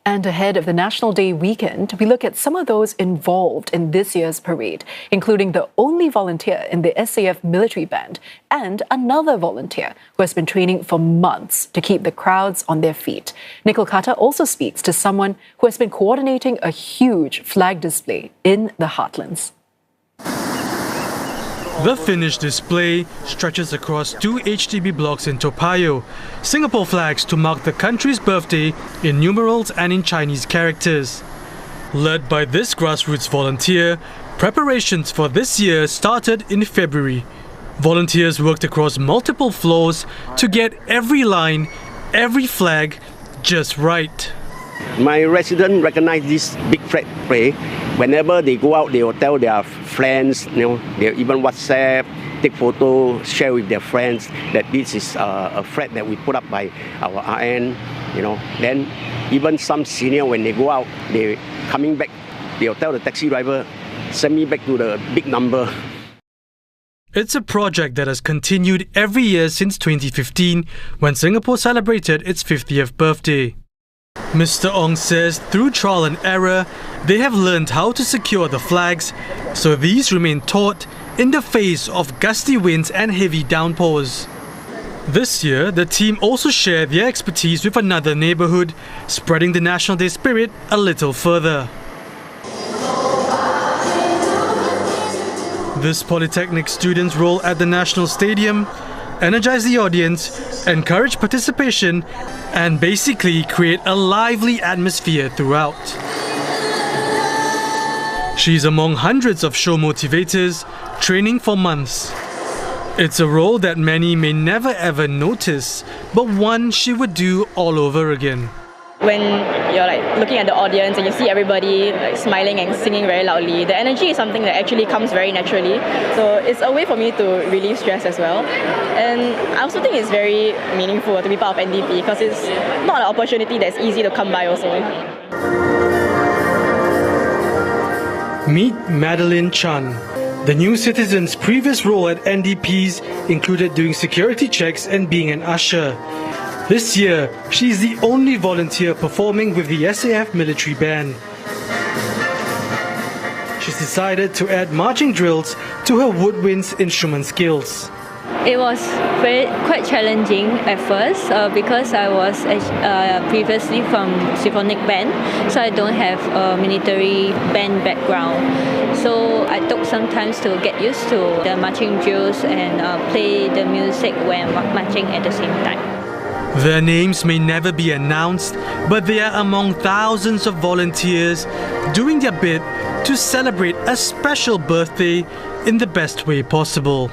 And ahead of the National Day weekend, we look at some of those involved in this year's parade, including the only volunteer in the SAF Military Band and another volunteer who has been training for months to keep the crowds on their feet. Nikhil Khattar also speaks to someone who has been coordinating a huge flag display in the heartlands. The finished display stretches across 2 HDB blocks in Toa Payoh, Singapore flags to mark the country's birthday in numerals and in Chinese characters. Led by this grassroots volunteer, preparations for this year started in February. Volunteers worked across multiple floors to get every line, every flag just right. My residents recognize this big flag display. Whenever they go out, they will tell their friends, they even WhatsApp, take photo, share with their friends that this is a flag that we put up by our RN, Then even some senior, when they go out, they coming back, they'll tell the taxi driver, send me back to the big number. It's a project that has continued every year since 2015, when Singapore celebrated its 50th birthday. Mr. Ong says through trial and error, they have learned how to secure the flags, so these remain taut in the face of gusty winds and heavy downpours. This year, the team also shared their expertise with another neighbourhood, spreading the National Day spirit a little further. This Polytechnic students' role at the National Stadium energize the audience, encourage participation, and basically create a lively atmosphere throughout. She's among hundreds of show motivators, training for months. It's a role that many may never ever notice, but one she would do all over again. When you're looking at the audience and you see everybody smiling and singing very loudly, the energy is something that actually comes very naturally. So it's a way for me to relieve stress as well. And I also think it's very meaningful to be part of NDP because it's not an opportunity that's easy to come by also. Meet Madeline Chan. The new citizen's previous role at NDP's included doing security checks and being an usher. This year, she is the only volunteer performing with the SAF Military Band. She's decided to add marching drills to her woodwinds instrument skills. It was quite challenging at first because I was previously from symphonic band, so I don't have a military band background. So I took some time to get used to the marching drills and play the music when marching at the same time. Their names may never be announced, but they are among thousands of volunteers doing their bit to celebrate a special birthday in the best way possible.